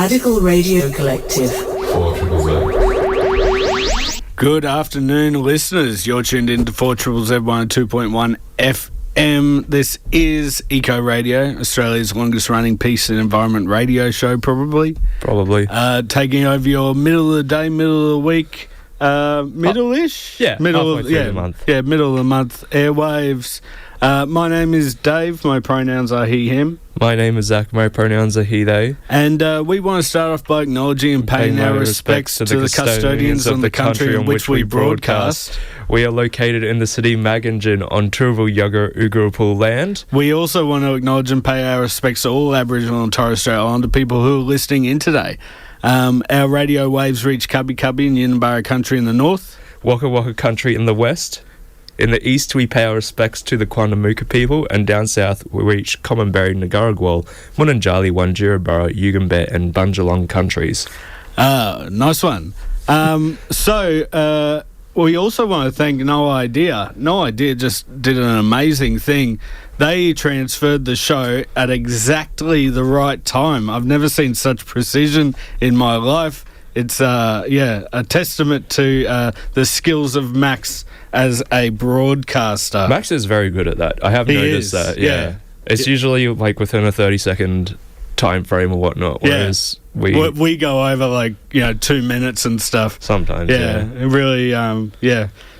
Radical Radio Collective. Good afternoon, listeners. You're tuned in to 4ZZZ 102.1 FM. This is Ecoradio, Australia's longest running peace and environment radio show, probably. Taking over your middle of the day, middle of the week, middle-ish? Middle of the month. Yeah, middle of the month airwaves. My name is Dave. My pronouns are he, him. My name is Zack. My pronouns are he, they. And we want to start off by acknowledging and paying our respects to the custodians of the country in which we broadcast. We are located in the city Magangin on Turrbal Yugger Ugarapul land. We also want to acknowledge and pay our respects to all Aboriginal and Torres Strait Islander people who are listening in today. Our radio waves reach Cubby Cubby and Yinambara country in the north. Waka Waka country in the west. In the east, we pay our respects to the Quandamuka people, and down south, we reach Commonberry, Nagaragwal, Munanjali, Wanjirabara, Yugambeh, and Bunjalong countries. Nice one. So, we also want to thank No Idea. No Idea just did an amazing thing. They transferred the show at exactly the right time. I've never seen such precision in my life. It's, a testament to the skills of Max as a broadcaster. Max is very good at that. I have noticed that, yeah. It's usually like within a 30-second time frame or whatnot, whereas we go over 2 minutes and stuff. Sometimes, It really,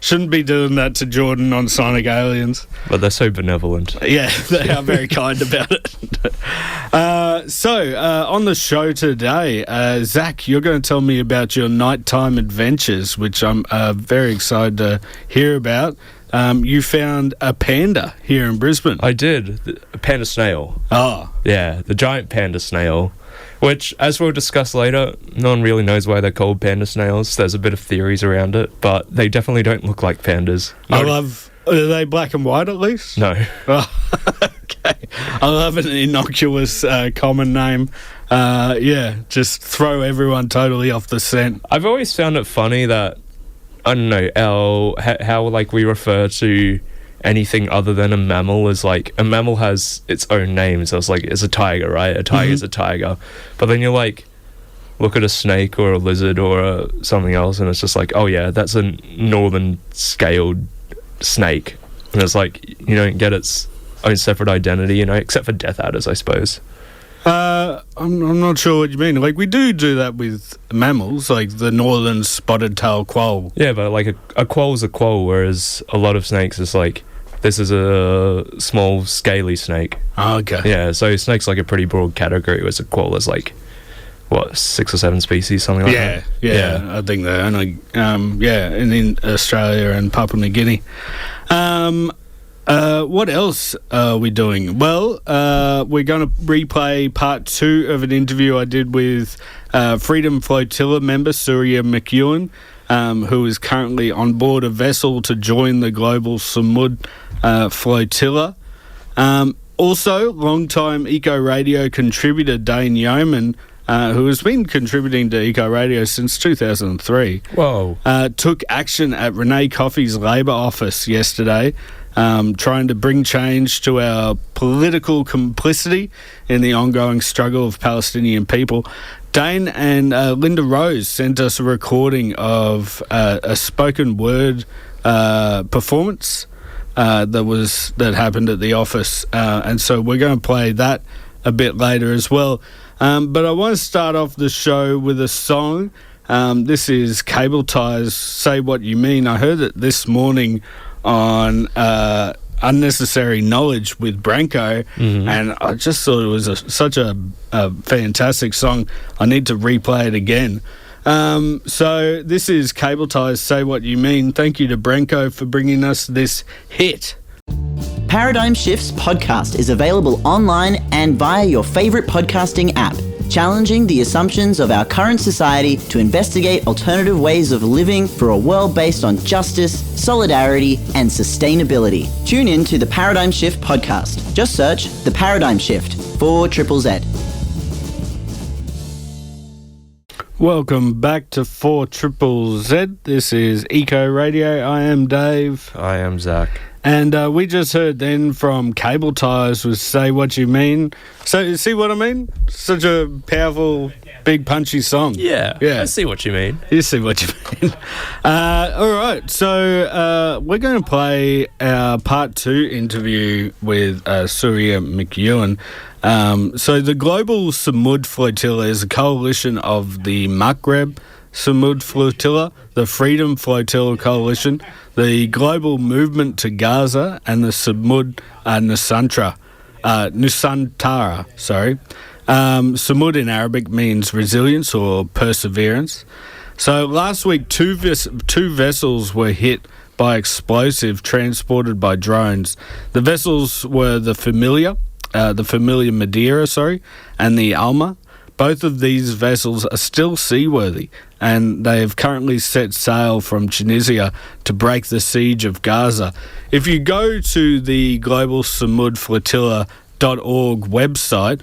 shouldn't be doing that to Jordan on Sonic Aliens. But they're so benevolent. Yeah, they are very kind about it. So, on the show today, Zack, you're going to tell me about your nighttime adventures, which I'm very excited to hear about. You found a panda here in Brisbane. I did. A panda snail. Oh. Yeah, the giant panda snail, which, as we'll discuss later, no one really knows why they're called panda snails. There's a bit of theories around it, but they definitely don't look like pandas. Are they black and white at least? No. Oh, okay. I love an innocuous common name. Just throw everyone totally off the scent. I've always found it funny that, I don't know, how we refer to anything other than a mammal is a mammal has its own name. So it's a tiger, right? A tiger's a tiger. But then you look at a snake or a lizard or something else, and it's just oh yeah, that's a northern scaled snake. And it's you don't get its own separate identity, except for death adders, I suppose. I'm not sure what you mean. We do that with mammals, like the northern spotted tail quoll. Yeah, but a quoll's a quoll, whereas a lot of snakes is this is a small scaly snake. Oh, okay. Yeah, so snake's a pretty broad category, whereas a quoll is 6 or 7 species, something like that. Yeah, I think they're only and in Australia and Papua New Guinea. What else are we doing? Well, we're going to replay part 2 of an interview I did with Freedom Flotilla member Surya McEwen, who is currently on board a vessel to join the Global Sumud Flotilla. Also, long-time Ecoradio contributor Dane Yeoman, who has been contributing to Ecoradio since 2003, took action at Renee Coffey's Labour office yesterday, trying to bring change to our political complicity in the ongoing struggle of Palestinian people. Dane and Linda Rose sent us a recording of a spoken word performance that happened at the office, and so we're going to play that a bit later as well. But I want to start off the show with a song. This is Cable Ties, Say What You Mean. I heard it this morning on Unnecessary Knowledge with Branko, and I just thought it was such a fantastic song. I need to replay it again. So this is Cable Ties, Say What You Mean. Thank you to Branko for bringing us this hit. Paradigm Shifts podcast is available online and via your favourite podcasting app, challenging the assumptions of our current society to investigate alternative ways of living for a world based on justice, solidarity and sustainability. Tune in to the Paradigm Shift podcast. Just search The Paradigm Shift, 4ZZZ. Welcome back to 4ZZZ. This is Eco Radio. I am Dave. I am Zack. And we just heard then from Cable Tires was Say What You Mean. So, you see what I mean? Such a powerful, big, punchy song. Yeah. I see what you mean. You see what you mean. All right, so we're going to play our part 2 interview with Surya McEwen. So the Global Sumud Flotilla is a coalition of the Maghreb Sumud Flotilla, the Freedom Flotilla Coalition, the Global Movement to Gaza, and the Sumud Nusantara. Sumud in Arabic means resilience or perseverance. So last week, two vessels were hit by explosive transported by drones. The vessels were the Familia Madeira, and the Alma. Both of these vessels are still seaworthy, and they have currently set sail from Tunisia to break the siege of Gaza. If you go to the Global Sumud Flotilla.org website,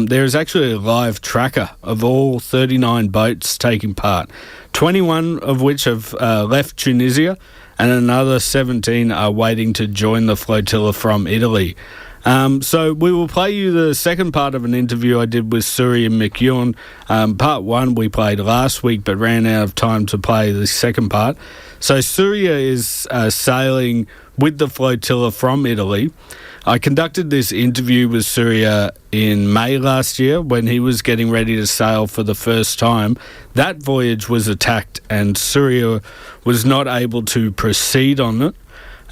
there is actually a live tracker of all 39 boats taking part, 21 of which have left Tunisia, and another 17 are waiting to join the flotilla from Italy. So we will play you the second part of an interview I did with Surya McEwen. Part 1 we played last week but ran out of time to play the second part. So Surya is sailing with the flotilla from Italy. I conducted this interview with Surya in May last year when he was getting ready to sail for the first time. That voyage was attacked and Surya was not able to proceed on it.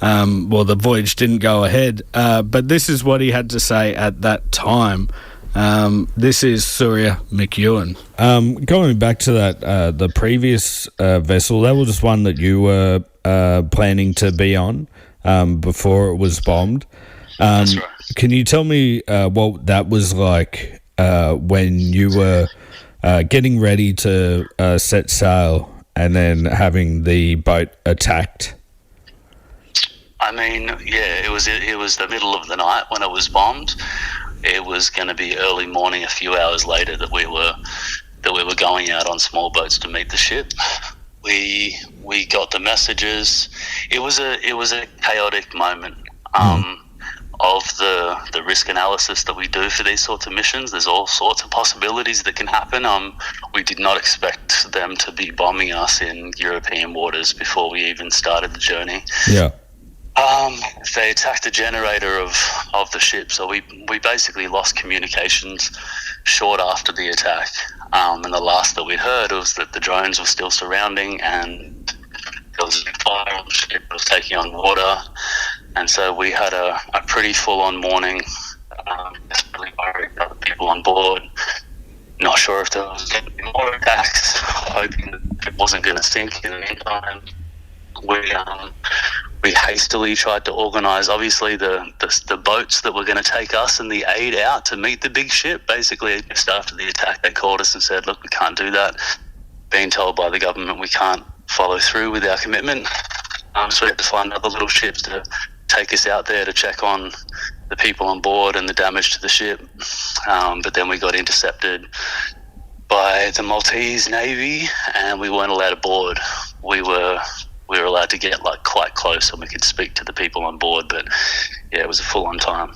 The voyage didn't go ahead, but this is what he had to say at that time. This is Surya McEwen. Going back to that, the previous vessel, that was one that you were planning to be on before it was bombed. That's right. Can you tell me what that was like when you were getting ready to set sail and then having the boat attacked? I mean, yeah, it was the middle of the night when it was bombed. It was going to be early morning, a few hours later, that we were going out on small boats to meet the ship. We got the messages. It was a chaotic moment of the risk analysis that we do for these sorts of missions. There's all sorts of possibilities that can happen. We did not expect them to be bombing us in European waters before we even started the journey. Yeah. They attacked the generator of the ship, so we basically lost communications short after the attack. And the last that we heard was that the drones were still surrounding and there was a big fire on the ship. It was taking on water. And so we had a pretty full-on morning, desperately worried about the people on board. Not sure if there was going to be more attacks, hoping that it wasn't going to sink in the meantime. We hastily tried to organise, obviously, the boats that were going to take us and the aid out to meet the big ship. Basically, just after the attack, they called us and said, look, we can't do that. Being told by the government we can't follow through with our commitment. So we had to find other little ships to take us out there to check on the people on board and the damage to the ship. But then we got intercepted by the Maltese Navy and we weren't allowed aboard. We were allowed to get quite close and we could speak to the people on board, but yeah, it was a full-on time.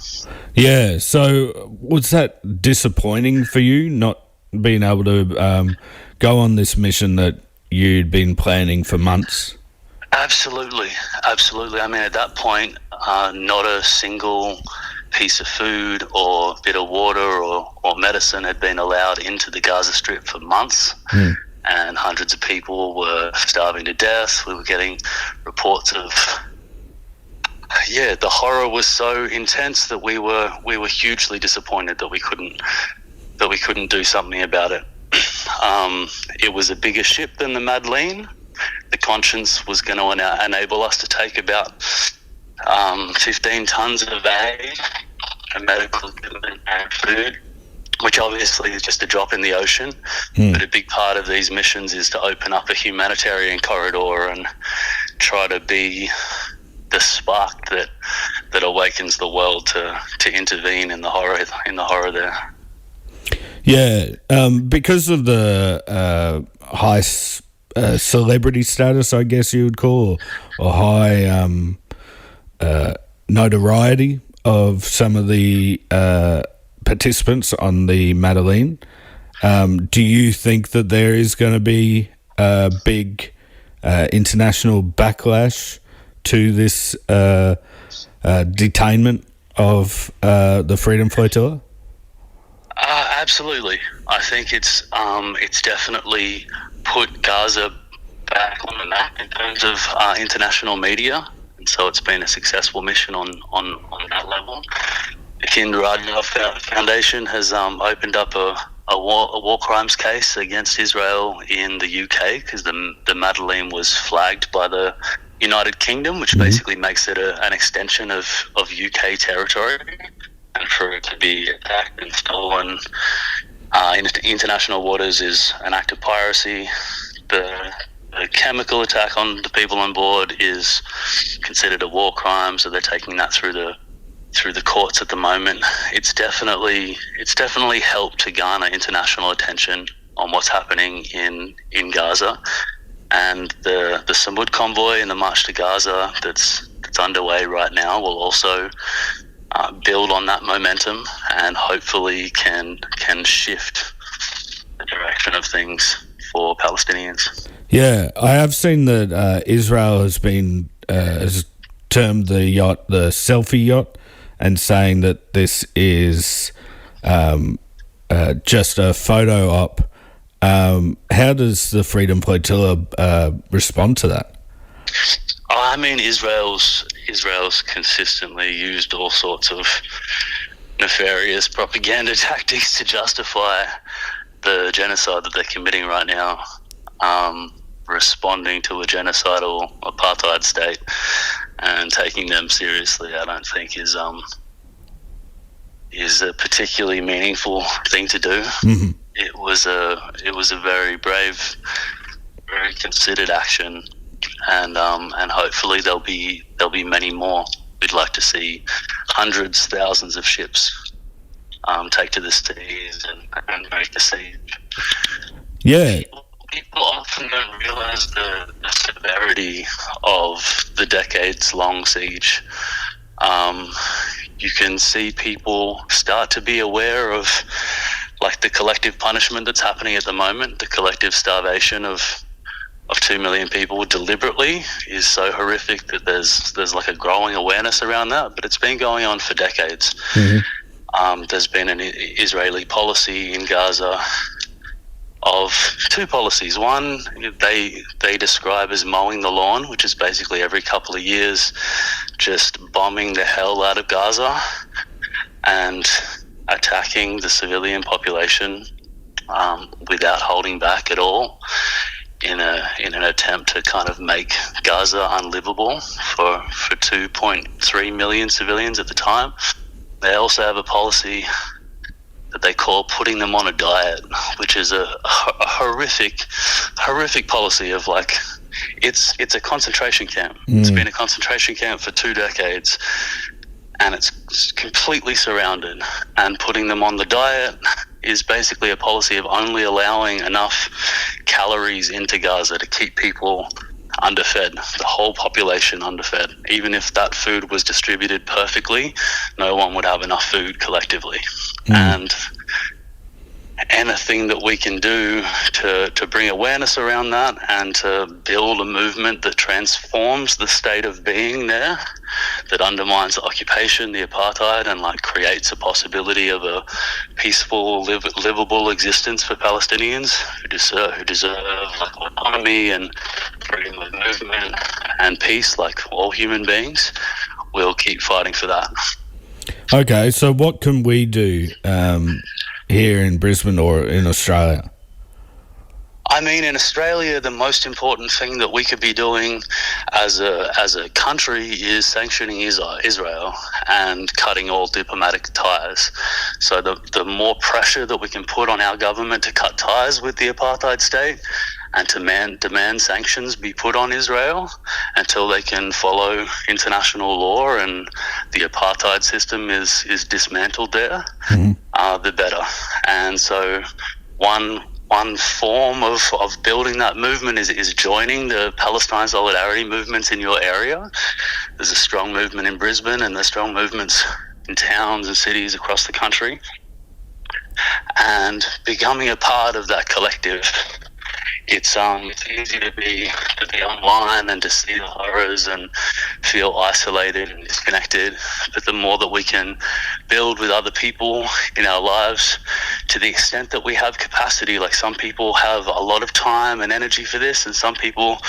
Yeah, so was that disappointing for you, not being able to go on this mission that you'd been planning for months? Absolutely. I mean, at that point, not a single piece of food or bit of water or medicine had been allowed into the Gaza Strip for months. And hundreds of people were starving to death. We were getting reports of, the horror was so intense that we were hugely disappointed that we couldn't do something about it. It was a bigger ship than the Madeleine. The Conscience was going to enable us to take about 15 tons of aid and medical equipment and food, which obviously is just a drop in the ocean. But a big part of these missions is to open up a humanitarian corridor and try to be the spark that awakens the world to intervene in the horror there. Yeah, because of the high celebrity status, I guess you would call, or high notoriety of some of the participants on the Madeleine. Do you think that there is going to be a big international backlash to this detainment of the Freedom Flotilla? Absolutely. I think it's definitely put Gaza back on the map in terms of international media, and so it's been a successful mission on that level. The Ecoradio Foundation has opened up a war crimes case against Israel in the UK because the Madeleine was flagged by the United Kingdom, which basically makes it an extension of UK territory, and for it to be attacked and stolen in international waters is an act of piracy. The chemical attack on the people on board is considered a war crime, so they're taking that through the courts at the moment. It's definitely helped to garner international attention on what's happening in Gaza, and the Sumud convoy and the March to Gaza that's underway right now will also build on that momentum and hopefully can shift the direction of things for Palestinians. Yeah, I have seen that Israel has been has termed the yacht the selfie yacht, and saying that this is just a photo op. How does the Freedom Flotilla respond to that? I mean, Israel's consistently used all sorts of nefarious propaganda tactics to justify the genocide that they're committing right now. Responding to a genocidal apartheid state and taking them seriously, I don't think is a particularly meaningful thing to do. Mm-hmm. It was a very brave, very considered action, and hopefully there'll be many more. We'd like to see hundreds, thousands of ships take to the seas and break the siege. Yeah. People often don't realise the severity of the decades-long siege. You can see people start to be aware of, like, the collective punishment that's happening at the moment. The collective starvation of 2 million people deliberately is so horrific that there's like a growing awareness around that. But it's been going on for decades. Mm-hmm. There's been an Israeli policy in Gaza of two policies. One, they describe as mowing the lawn, which is basically every couple of years just bombing the hell out of Gaza and attacking the civilian population without holding back at all in an attempt to kind of make Gaza unlivable for 2.3 million civilians at the time. They also have a policy that they call putting them on a diet, which is a horrific policy of, like, it's a concentration camp. It's been a concentration camp for 2 decades, and it's completely surrounded. And putting them on the diet is basically a policy of only allowing enough calories into Gaza to keep people underfed, the whole population underfed. Even if that food was distributed perfectly, no one would have enough food collectively. And anything that we can do to bring awareness around that and to build a movement that transforms the state of being there, that undermines the occupation, the apartheid, and, like, creates a possibility of a peaceful, livable existence for Palestinians who deserve like autonomy and freedom of movement and peace, like all human beings. We'll keep fighting for that. Okay, so what can we do here in Brisbane or in Australia? I mean, in Australia, the most important thing that we could be doing as a country is sanctioning Israel and cutting all diplomatic ties. So the more pressure that we can put on our government to cut ties with the apartheid state and to demand sanctions be put on Israel until they can follow international law and the apartheid system is dismantled there, the better. And so one one form of building that movement is joining the Palestine solidarity movements in your area. There's a strong movement in Brisbane, and there's strong movements in towns and cities across the country. And becoming a part of that collective, it's easy to be online and to see the horrors and feel isolated and disconnected. But the more that we can build with other people in our lives, to the extent that we have capacity, like some people have a lot of time and energy for this, and some people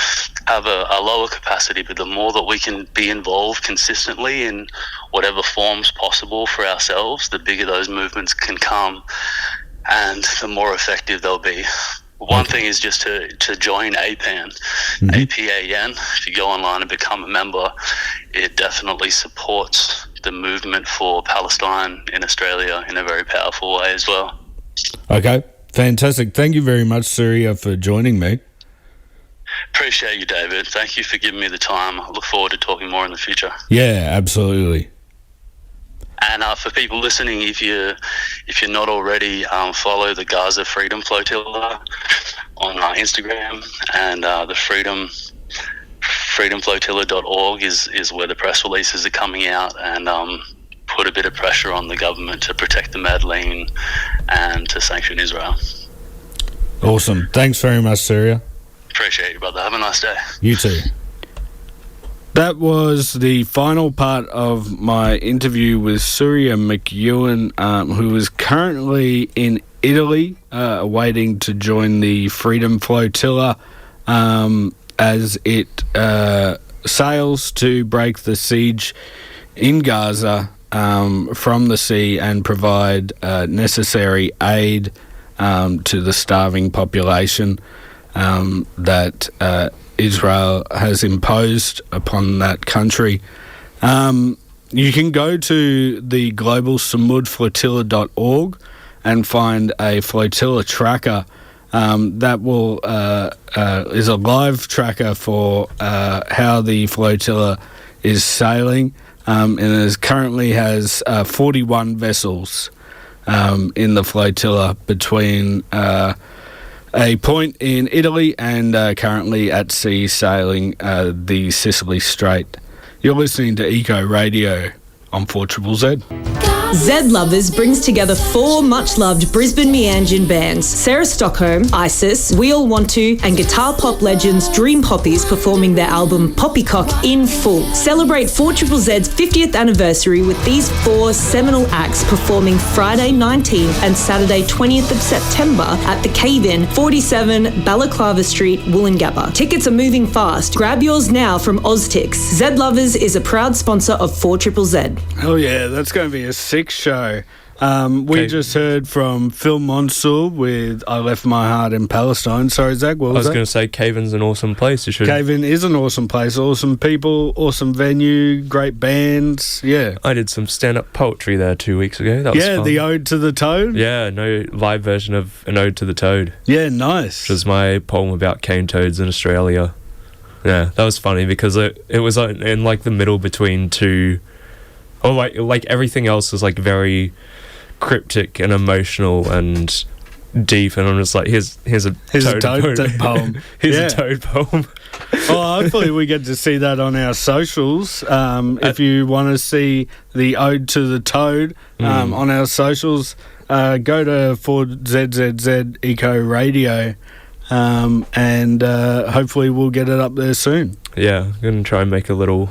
have a lower capacity. But the more that we can be involved consistently in whatever forms possible for ourselves, the bigger those movements can come, and the more effective they'll be. One thing is just to join APAN, APAN. If you go online and become a member, it definitely supports the movement for Palestine in Australia in a very powerful way as well. Okay, fantastic. Thank you very much, Surya, for joining me. Appreciate you, David. Thank you for giving me the time. I look forward to talking more in the future. Yeah, absolutely. And for people listening, if you're not already, follow the Gaza Freedom Flotilla on Instagram, and the freedomflotilla.org is where the press releases are coming out, and put a bit of pressure on the government to protect the Madleen and to sanction Israel. Awesome. Thanks very much, Surya. Appreciate you, brother. Have a nice day. You too. That was the final part of my interview with Surya McEwen, who is currently in Italy, waiting to join the Freedom Flotilla as it sails to break the siege in Gaza from the sea and provide necessary aid to the starving population that Israel has imposed upon that country. You can go to the Global Sumud Flotilla.org and find a flotilla tracker that will is a live tracker for how the flotilla is sailing, and it currently has 41 vessels in the flotilla between a point in Italy and currently at sea sailing the Sicily Strait. You're listening to Ecoradio on 4ZZZ. Z Lovers brings together 4 much-loved Brisbane Meanjin bands, Sarah Stockholm, Isis, We All Want To, and guitar pop legends Dream Poppies performing their album Poppycock in full. Celebrate 4ZZZ's 50th anniversary with these 4 seminal acts performing Friday 19th and Saturday 20th of September at the Cave-In, 47 Balaclava Street, Woolloongabba. Tickets are moving fast. Grab yours now from Oztix. Z Lovers is a proud sponsor of 4ZZZ. Oh yeah, that's going to be a sick show. We just heard from Phil Monsoor with I Left My Heart in Palestine. Sorry, Zack, what was that? I was going to say Cave-In's an awesome place. Cave-In is an awesome place. Awesome people, awesome venue, great bands. Yeah. I did some stand-up poetry there 2 weeks ago. That was fun. The Ode to the Toad? Yeah, live version of An Ode to the Toad. Yeah, nice. Which was my poem about cane toads in Australia. Yeah, that was funny because it was in like the middle between two... Oh, like everything else is like very cryptic and emotional and deep, and I'm just like, here's a toad poem. Here's a toad poem. Well, hopefully we get to see that on our socials. If you want to see the Ode to the Toad on our socials, go to 4ZZZ Ecoradio, and hopefully we'll get it up there soon. Yeah, I'm going to try and make a little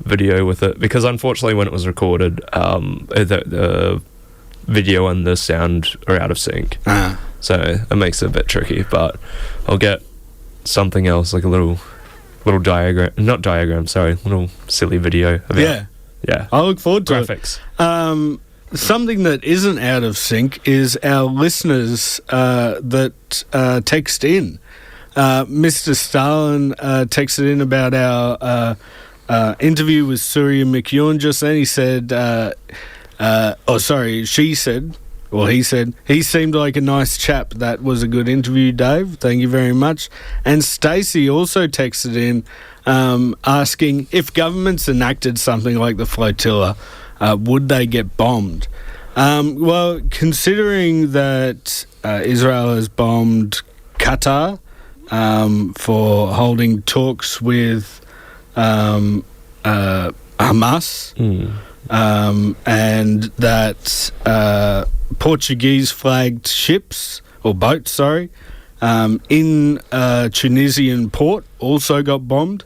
video with it, because unfortunately when it was recorded, the video and the sound are out of sync, so it makes it a bit tricky, but I'll get something else, like a little little silly video about, I look forward to graphics. Something that isn't out of sync is our listeners that text in. Mr. Stalin texted in about our interview with Surya McEwen just then. He said, she said, well, he said, he seemed like a nice chap. That was a good interview, Dave. Thank you very much. And Stacey also texted in asking if governments enacted something like the flotilla, would they get bombed? Well, considering that Israel has bombed Qatar for holding talks with Hamas, and that Portuguese flagged ships or boats, in Tunisian port also got bombed.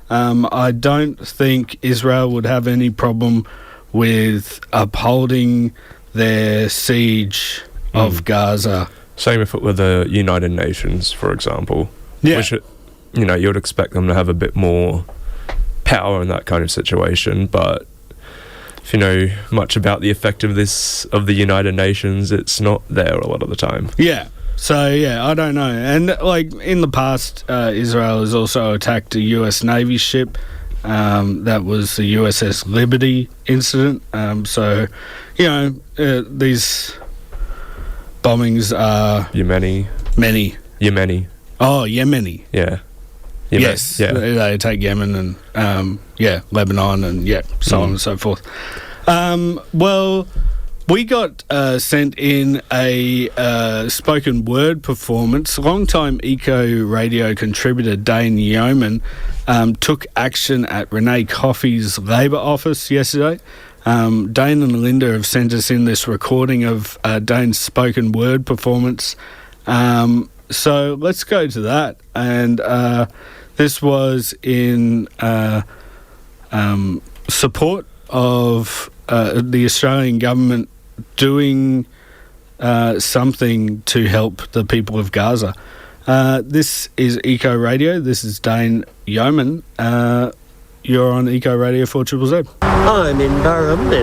I don't think Israel would have any problem with upholding their siege of Gaza. Same if it were the United Nations, for example. Yeah. Which, you'd expect them to have a bit more power in that kind of situation, but if you know much about the effectiveness of the United Nations, it's not there a lot of the time. Yeah. So, I don't know. And, in the past, Israel has also attacked a US Navy ship. That was the USS Liberty incident. These bombings are... Yemeni. Oh, Yemeni. Yeah. Yes. Yeah. They attack Yemen and, Lebanon and, so on and so forth. We got sent in a spoken word performance. Longtime Ecoradio contributor Dane Yeoman took action at Renee Coffey's Labour office yesterday. Dane and Linda have sent us in this recording of Dane's spoken word performance. So let's go to that. And this was in support of the Australian government doing something to help the people of Gaza. This is Ecoradio. This is Dane Yeoman. You're on Ecoradio 4ZZZ. I'm in Murrumba,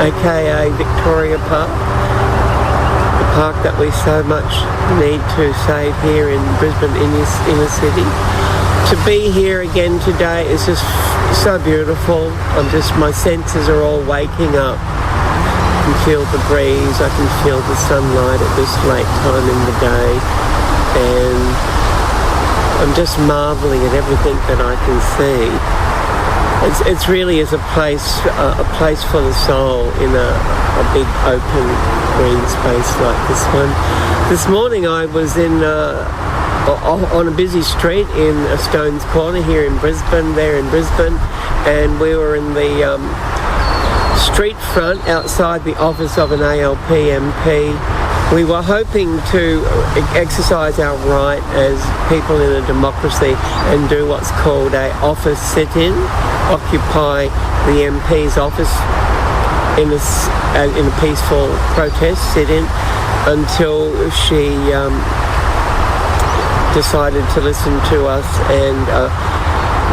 aka Victoria Park, the park that we so much need to save here in Brisbane inner city. To be here again today is just so beautiful. My senses are all waking up. I can feel the breeze, I can feel the sunlight at this late time in the day, and I'm just marvelling at everything that I can see. It's really is a place for the soul in a big open green space like this one. This morning I was on a busy street in Stones Corner here in Brisbane, and we were in the street front outside the office of an ALP MP. We were hoping to exercise our right as people in a democracy and do what's called a office sit-in, occupy the MP's office in a peaceful protest sit-in until she decided to listen to us and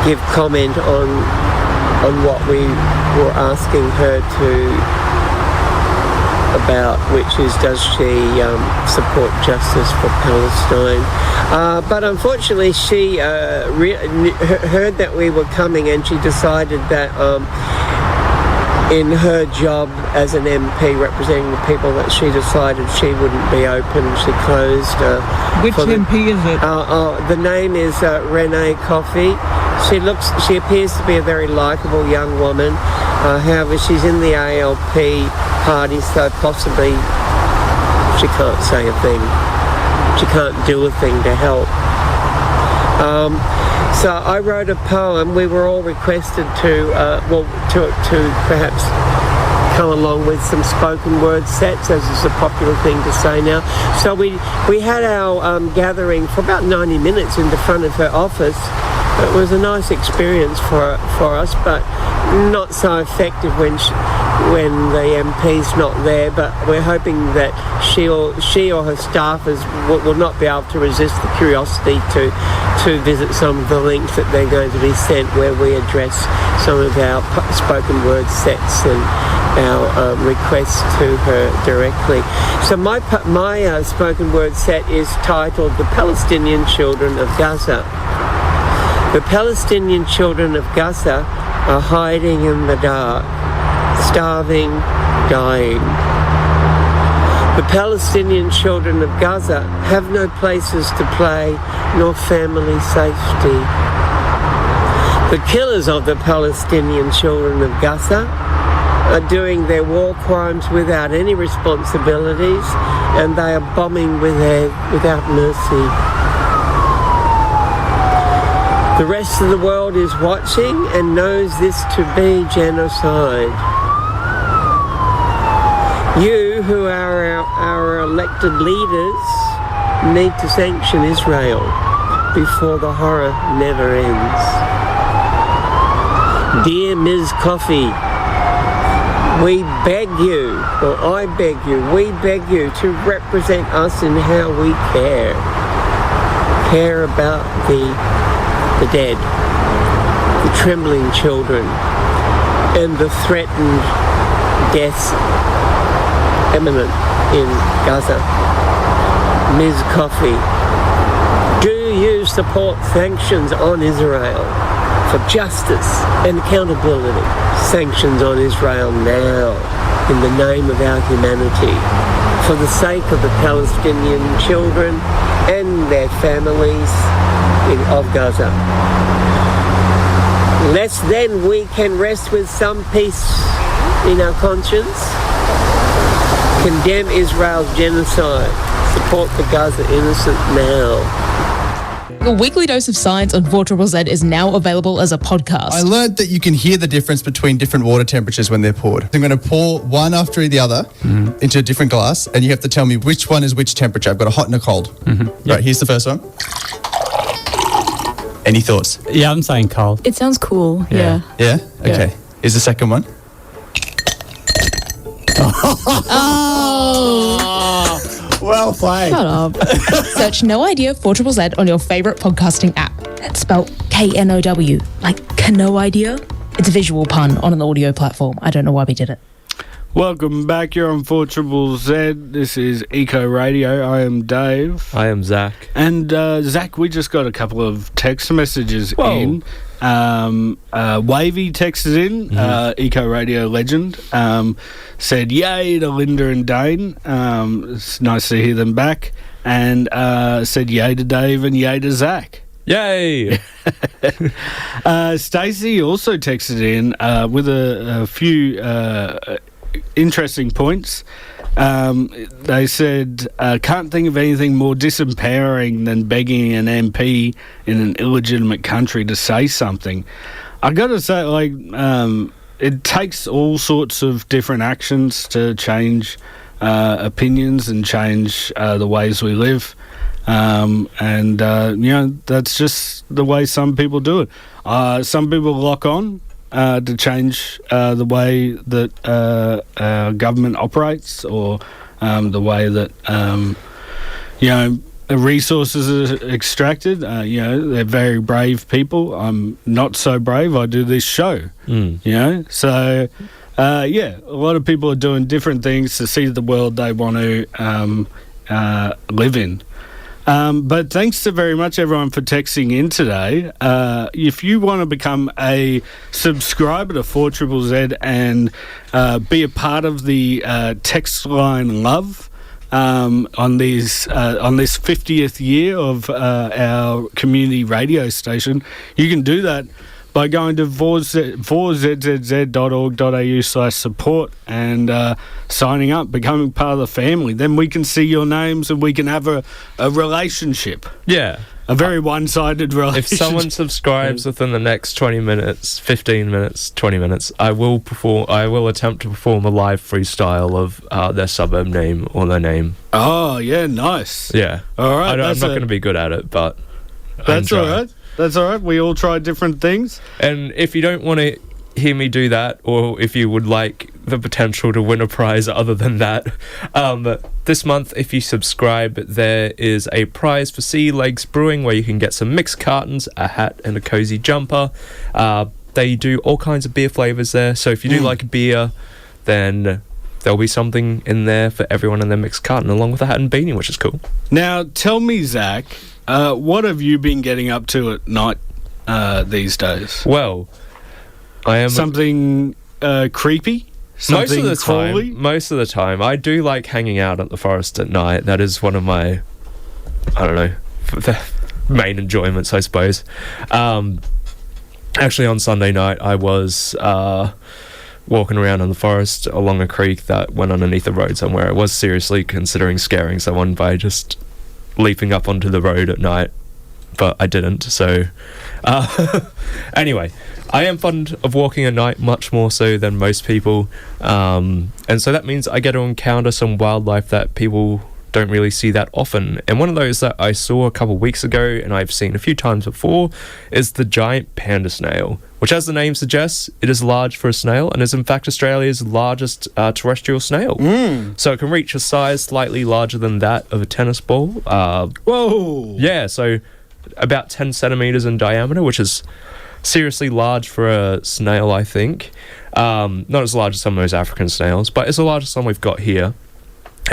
give comment on what we were asking her about, which is, does she support justice for Palestine? But unfortunately she heard that we were coming, and she decided that in her job as an MP representing the people, that she decided she wouldn't be open. She closed. Which MP is it? The name is Renee Coffey. She appears to be a very likeable young woman. However, she's in the ALP party, so possibly she can't say a thing. She can't do a thing to help. So I wrote a poem. We were all requested to perhaps come along with some spoken word sets, as is a popular thing to say now. So we had our gathering for about 90 minutes in the front of her office. It was a nice experience for us, but not so effective when the MP's not there. But we're hoping that she or her staffers will not be able to resist the curiosity to visit some of the links that they're going to be sent, where we address some of our spoken word sets and our requests to her directly. So my spoken word set is titled "The Palestinian Children of Gaza." The Palestinian children of Gaza are hiding in the dark, starving, dying. The Palestinian children of Gaza have no places to play, nor family safety. The killers of the Palestinian children of Gaza are doing their war crimes without any responsibilities, and they are bombing without mercy. The rest of the world is watching and knows this to be genocide. You, who are our elected leaders, need to sanction Israel before the horror never ends. Dear Ms. Coffey, we beg you, or I beg you, we beg you to represent us in how we care. Care about the dead, the trembling children, and the threatened deaths imminent in Gaza. Ms. Coffey, do you support sanctions on Israel for justice and accountability? Sanctions on Israel now in the name of our humanity, for the sake of the Palestinian children and their families of Gaza. Less then we can rest with some peace in our conscience, condemn Israel's genocide, support the Gaza innocent now. A weekly dose of science on 4ZZZ is now available as a podcast. I learned that you can hear the difference between different water temperatures when they're poured. I'm going to pour one after the other into a different glass, and you have to tell me which one is which temperature. I've got a hot and a cold. Right, here's the first one. Any thoughts? Yeah, I'm saying cold. It sounds cool, yeah. Yeah? Okay. Here's the second one. Well played. Shut up. Search No Idea 4ZZZ on your favourite podcasting app. That's spelled KNOW, like no idea. It's a visual pun on an audio platform. I don't know why we did it. Welcome back. You're on 4ZZZ. This is Ecoradio. I am Dave. I am Zack. And Zack, we just got a couple of text messages in. Wavy texted in, Ecoradio legend, said yay to Linda and Dane. It's nice to hear them back. And said yay to Dave and yay to Zack. Yay! Stacey also texted in with a few interesting points. They said, can't think of anything more disempowering than begging an MP in an illegitimate country to say something. I got to say, it takes all sorts of different actions to change opinions and change the ways we live. That's just the way some people do it. Some people lock on to change the way that government operates, or the way that resources are extracted. They're very brave people. I'm not so brave. I do this show. So a lot of people are doing different things to see the world they want to live in. But thanks to very much everyone for texting in today. If you want to become a subscriber to 4ZZZ and be a part of the text line love on this 50th year of our community radio station, you can do that by going to 4zzz.org.au/support and signing up, becoming part of the family. Then we can see your names and we can have a relationship. Yeah. A very one-sided relationship. If someone subscribes within the next 20 minutes, 15 minutes, 20 minutes, I will attempt to perform a live freestyle of their suburb name or their name. Oh, yeah, nice. Yeah. All right. I'm not going to be good at it, but that's all right. That's all right. We all try different things. And if you don't want to hear me do that, or if you would like the potential to win a prize other than that, this month, if you subscribe, there is a prize for Sea Legs Brewing where you can get some mixed cartons, a hat, and a cozy jumper. They do all kinds of beer flavours there. So if you do like beer, then there'll be something in there for everyone in their mixed carton, along with a hat and beanie, which is cool. Now, tell me, Zack, what have you been getting up to at night these days? Well, I am something creepy. Something Most of the time, I do like hanging out at the forest at night. That is one of my, the main enjoyments, I suppose. Actually, on Sunday night, I was walking around in the forest along a creek that went underneath the road somewhere. I was seriously considering scaring someone by just leaping up onto the road at night, but I didn't. So anyway, I am fond of walking at night, much more so than most people, and so that means I get to encounter some wildlife that people don't really see that often. And one of those that I saw a couple weeks ago and I've seen a few times before is the giant panda snail, which, as the name suggests, it is large for a snail and is in fact Australia's largest terrestrial snail. So it can reach a size slightly larger than that of a tennis ball. Whoa! Yeah, so about 10 centimeters in diameter, which is seriously large for a snail, I think. Not as large as some of those African snails, but it's the largest one we've got here.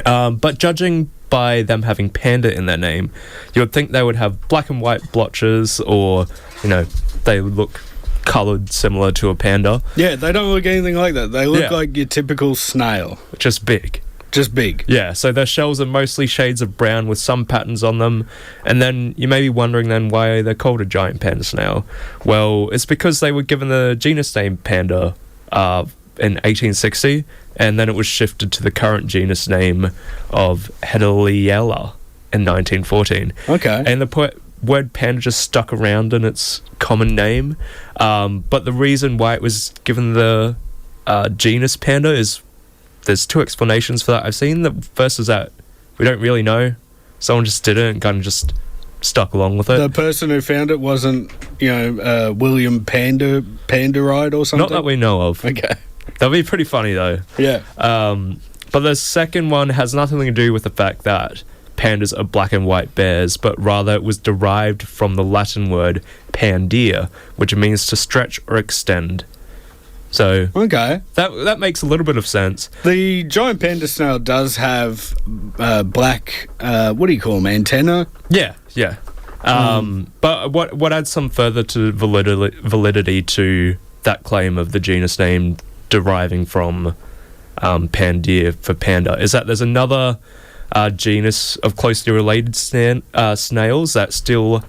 But judging by them having panda in their name, you would think they would have black and white blotches, or, you know, they would look coloured similar to a panda. Yeah, they don't look anything like that. They look like your typical snail. Just big. Just big. Yeah, so their shells are mostly shades of brown with some patterns on them. And then you may be wondering then why they're called a giant panda snail. Well, it's because they were given the genus name Panda in 1860, and then it was shifted to the current genus name of Hedaliella in 1914. Okay. And the word panda just stuck around in its common name. But the reason why it was given the genus Panda is, there's two explanations for that I've seen. The first is that we don't really know. Someone just did it and kind of just stuck along with it. The person who found it wasn't, William Pandaride or something? Not that we know of. Okay. That'd be pretty funny, though. Yeah. But the second one has nothing to do with the fact that pandas are black and white bears, but rather it was derived from the Latin word pandia, which means to stretch or extend. So okay, that makes a little bit of sense. The giant panda snail does have black, what do you call them, antenna? Yeah. But what adds some further to validity to that claim of the genus name deriving from Pandia for panda is that there's another genus of closely related snails that still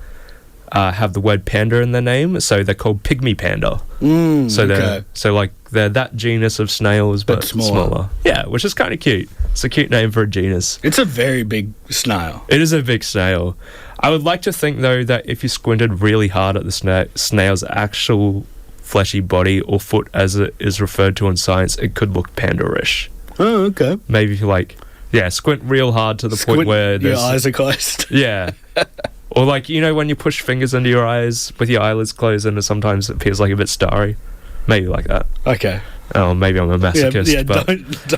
have the word panda in their name, so they're called pygmy panda. They're that genus of snails, but smaller. Yeah, which is kind of cute. It's a cute name for a genus. It's a very big snail. It is a big snail. I would like to think, though, that if you squinted really hard at the snail's actual fleshy body, or foot as it is referred to in science, it could look panda-ish. Oh, okay. Maybe if you squint real hard to the point where your eyes are closed. Yeah. Or when you push fingers into your eyes with your eyelids closed and sometimes it feels like a bit starry. Maybe like that. Okay. Oh, maybe I'm a masochist. Yeah, but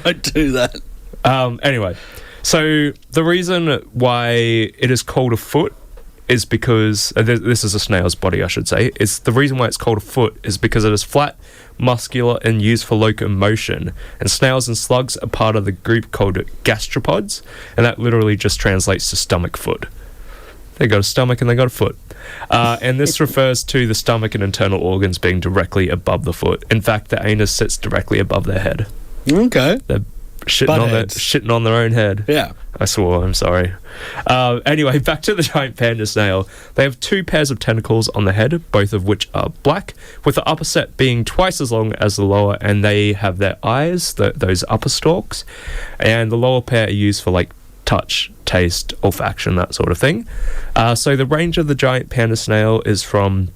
don't do that. Anyway, so the reason why it is called a foot is because this is a snail's body, I should say. It's the reason why it's called a foot is because it is flat, muscular, and used for locomotion. And snails and slugs are part of the group called gastropods, and that literally just translates to stomach foot. They got a stomach and they got a foot. And this refers to the stomach and internal organs being directly above the foot. In fact, the anus sits directly above their head. Okay. They're shitting on their own head. Yeah. I swore, I'm sorry. Anyway, back to the giant panda snail. They have two pairs of tentacles on the head, both of which are black, with the upper set being twice as long as the lower, and they have their eyes, those upper stalks, and the lower pair are used for touch, taste, olfaction, that sort of thing. So the range of the giant panda snail is from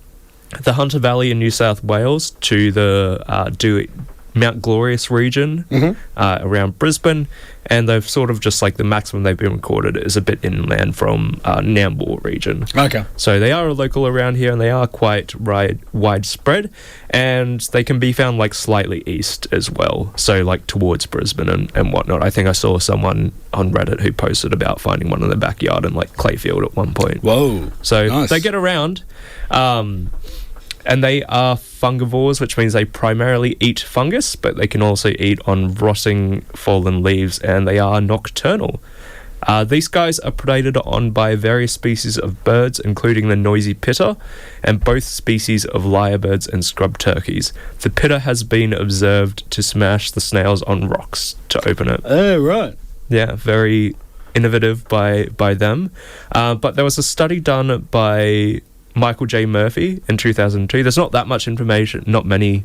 the Hunter Valley in New South Wales to the Mount Glorious region around Brisbane, and they've sort of just the maximum they've been recorded is a bit inland from Nambour region. Okay. So they are a local around here, and they are quite widespread, and they can be found slightly east as well, so towards Brisbane and whatnot. I think I saw someone on Reddit who posted about finding one in their backyard in Clayfield at one point. Whoa. So nice. They get around. And they are fungivores, which means they primarily eat fungus, but they can also eat on rotting fallen leaves, and they are nocturnal. These guys are predated on by various species of birds, including the noisy pitter, and both species of lyrebirds and scrub turkeys. The pitter has been observed to smash the snails on rocks to open it. Oh, right. Yeah, very innovative by them. But there was a study done by Michael J. Murphy in 2002. There's not that much information, not many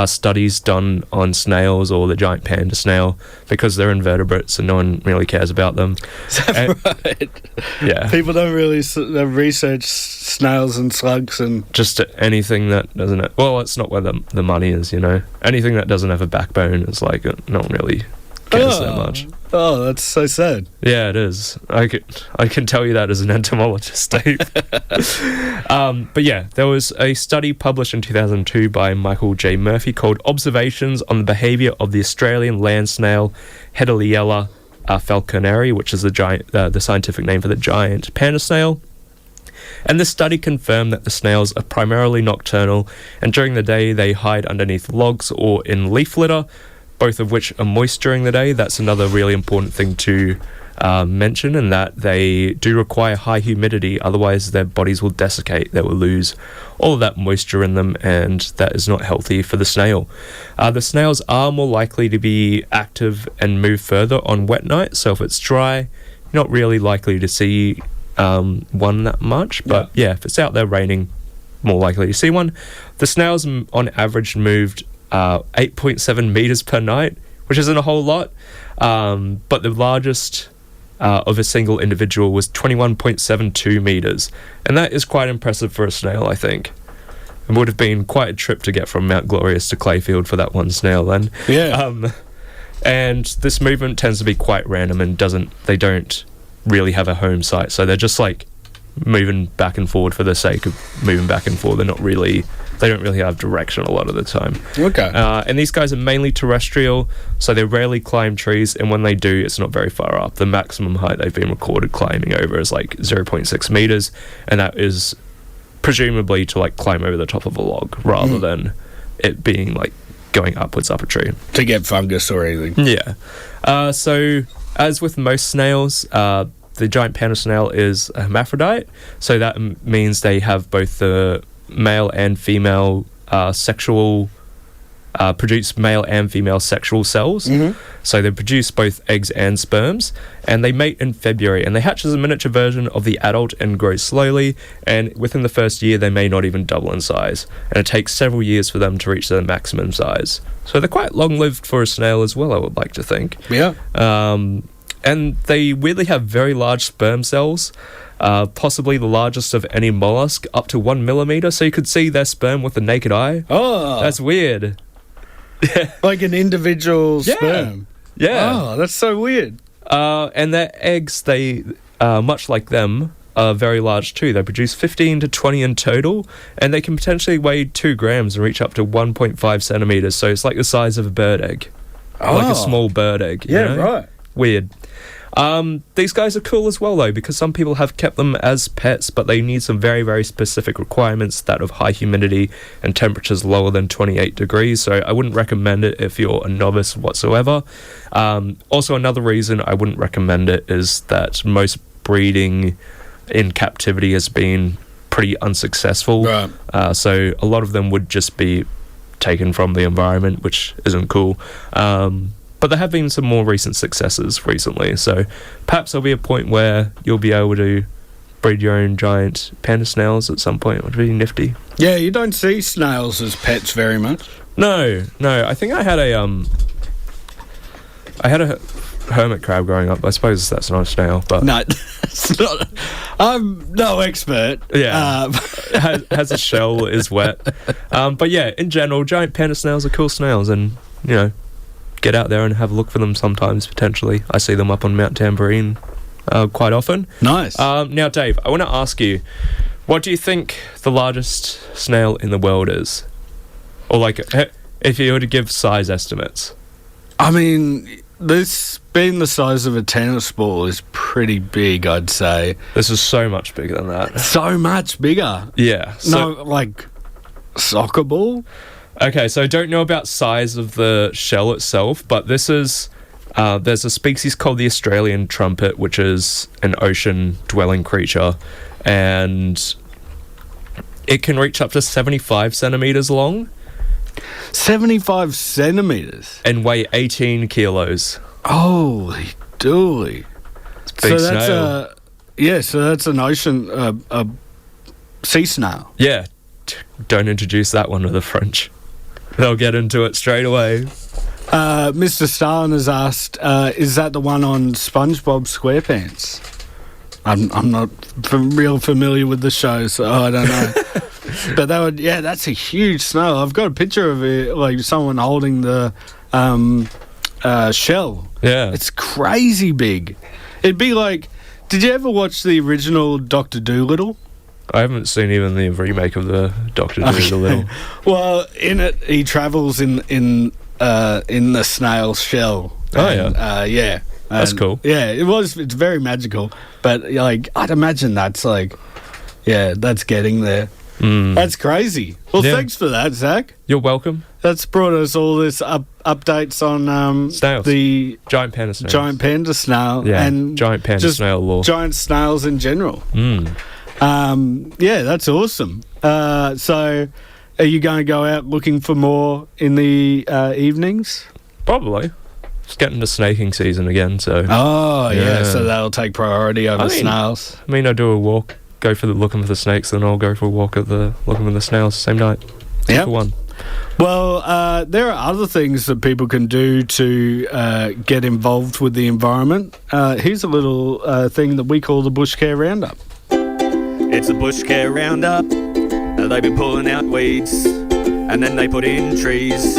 studies done on snails or the giant panda snail because they're invertebrates and no one really cares about them. Is that right? Yeah. People don't really research snails and slugs and... Just anything that doesn't... Well, it's not where the money is, you know. Anything that doesn't have a backbone is like, no one really cares that much. Oh, that's so sad. Yeah, it is. I can tell you that as an entomologist, Dave. But yeah, there was a study published in 2002 by Michael J. Murphy called Observations on the Behaviour of the Australian Land Snail Hedaliella falconeri, which is the scientific name for the giant panda snail. And this study confirmed that the snails are primarily nocturnal, and during the day they hide underneath logs or in leaf litter, both of which are moist during the day. That's another really important thing to mention, in that they do require high humidity, otherwise their bodies will desiccate. They will lose all of that moisture in them, and that is not healthy for the snail. The snails are more likely to be active and move further on wet nights, so if it's dry, you're not really likely to see one that much, but yeah, if it's out there raining, more likely to see one. The snails on average moved 8.7 meters per night, which isn't a whole lot, but the largest of a single individual was 21.72 meters, and that is quite impressive for a snail, I think. It would have been quite a trip to get from Mount Glorious to Clayfield for that one snail then. Yeah. And this movement tends to be quite random and they don't really have a home site, so they're just like moving back and forward for the sake of moving back and forward. They don't really have direction a lot of the time. Okay. And these guys are mainly terrestrial, so they rarely climb trees, and when they do, it's not very far up. The maximum height they've been recorded climbing over is like 0.6 meters, and that is presumably to like climb over the top of a log rather than it being like going upwards up a tree. To get fungus or anything. Yeah. So, as with most snails, the giant panda snail is a hermaphrodite, so that means they have both the male and female produce male and female sexual cells. So they produce both eggs and sperms, and they mate in February, and they hatch as a miniature version of the adult and grow slowly, and within the first year they may not even double in size, and it takes several years for them to reach their maximum size. So they're quite long-lived for a snail as well, I would like to think. Yeah. And they weirdly have very large sperm cells, possibly the largest of any mollusk, up to 1 millimeter, so you could see their sperm with the naked eye. Oh. That's weird. Like an individual sperm. Yeah. Oh, that's so weird. And their eggs, they, much like them, are very large too. They produce 15 to 20 in total, and they can potentially weigh 2 grams and reach up to 1.5 centimeters, so it's like the size of a bird egg. Like a small bird egg. You know? Right. Weird. These guys are cool as well, though, because some people have kept them as pets, but they need some very, very specific requirements, that of high humidity and temperatures lower than 28 degrees, so I wouldn't recommend it if you're a novice whatsoever. Also, another reason I wouldn't recommend it is that most breeding in captivity has been pretty unsuccessful. Right. So a lot of them would just be taken from the environment, which isn't cool. But there have been some more recent successes recently, so perhaps there'll be a point where you'll be able to breed your own giant panda snails at some point. It would be nifty. Yeah, you don't see snails as pets very much. No. I think I had a hermit crab growing up. I suppose that's not a snail, but no, it's not. I'm no expert. Yeah, has a shell, is wet. But yeah, in general, giant panda snails are cool snails, and you know, get out there and have a look for them sometimes, potentially. I see them up on Mount Tambourine quite often. Nice. Now, Dave, I want to ask you, what do you think the largest snail in the world is? Or, like, if you were to give size estimates? I mean, this being the size of a tennis ball is pretty big, I'd say. This is so much bigger than that. So much bigger. Yeah. No, like, soccer ball? Okay, so I don't know about size of the shell itself, but this is... there's a species called the Australian trumpet, which is an ocean-dwelling creature, and it can reach up to 75 centimetres long. 75 centimetres? And weigh 18 kilos. Holy dooly. It's a big snail. So that's an ocean... a sea snail. Yeah. Don't introduce that one to the French. They'll get into it straight away. Mr. Stalin has asked, is that the one on SpongeBob SquarePants? I'm not real familiar with the show, so I don't know. But that's a huge snail. I've got a picture of it, like someone holding the shell. Yeah. It's crazy big. It'd be like, did you ever watch the original Dr. Dolittle? I haven't seen even the remake of the Dr. Dolittle. Well, in it, he travels in the snail's shell. Yeah. That's cool. Yeah, it's very magical. But, like, I'd imagine that's, like, that's getting there. That's crazy. Well, thanks for that, Zach. You're welcome. That's brought us all this updates on snails. The giant panda snails. Giant panda snail. Yeah, and giant panda snail lore. Giant snails in general. That's awesome. So, are you going to go out looking for more in the evenings? Probably. It's getting to snaking season again, so... Oh, yeah, so that'll take priority over snails. I mean, I do a walk, go for looking for the snakes, then I'll go for a walk at looking for the snails same night. Yeah. For one. Well, there are other things that people can do to get involved with the environment. Here's a little thing that we call the Bushcare Roundup. It's a Bushcare Roundup. They've been pulling out weeds, and then they put in trees.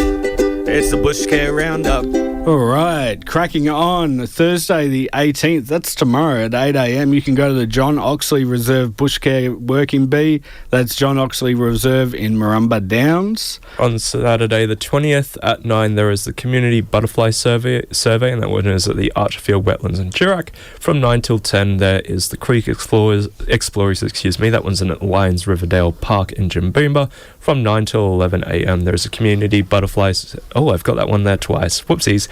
It's the Bushcare Roundup. All right, cracking on Thursday the 18th, that's tomorrow at 8 a.m. You can go to the John Oxley Reserve Bushcare Working Bee. That's John Oxley Reserve in Murrumba Downs. On Saturday the 20th at 9, there is the Community Butterfly Survey, and that one is at the Archerfield, Wetlands and Durack. From 9 till 10, there is the Creek Explorers, that one's in Lions Riverdale Park in Jimboomba. From 9 till 11 a.m, there's a Community Butterflies... Oh, I've got that one there twice. Whoopsies.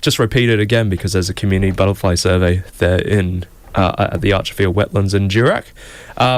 Just repeat it again because there's a Community Butterfly Survey there in at the Archerfield Wetlands in Durack.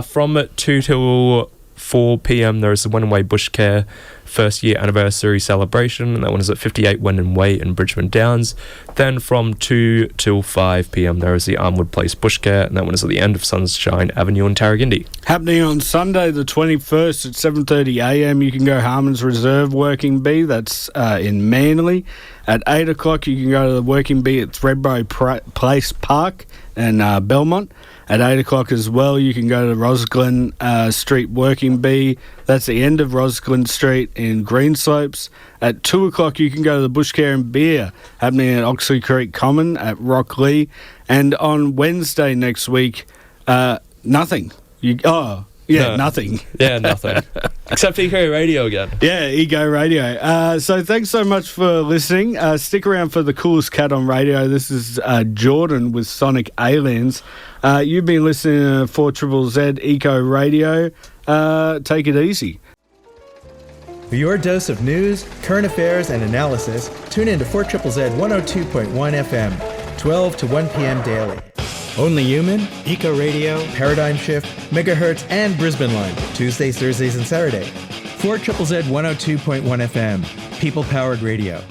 From 2 till 4 p.m, there is the One Way Bushcare first year anniversary celebration, and that one is at 58 Wenham Way in Brisbane Downs. Then from 2 till 5 p.m, there is the Armwood Place Bushcare, and that one is at the end of Sunshine Avenue in Tarragindi. Happening on Sunday the 21st at 7:30 a.m, you can go Harmon's Reserve Working Bee, that's in Manly. At 8 o'clock, you can go to the Working Bee at Thredbo Place Park in Belmont. At 8 o'clock as well, you can go to Rosglen Street Working Bee. That's the end of Rosglen Street in Greenslopes. At 2 o'clock, you can go to the Bushcare and Beer, happening at Oxley Creek Common at Rockley. And on Wednesday next week, nothing. Nothing. Yeah, nothing. Except Ecoradio again. Yeah, Ego Radio. So thanks so much for listening. Stick around for the coolest cat on radio. This is Jordan with Sonic Aliens. You've been listening to 4ZZZ Eco Radio. Take it easy. For your dose of news, current affairs, and analysis, tune in to 4ZZZ 102.1 FM, 12 to 1 p.m. daily. Only Human, Eco Radio, Paradigm Shift, Megahertz, and Brisbane Line, Tuesdays, Thursdays, and Saturday. 4ZZZ 102.1 FM, People-Powered Radio.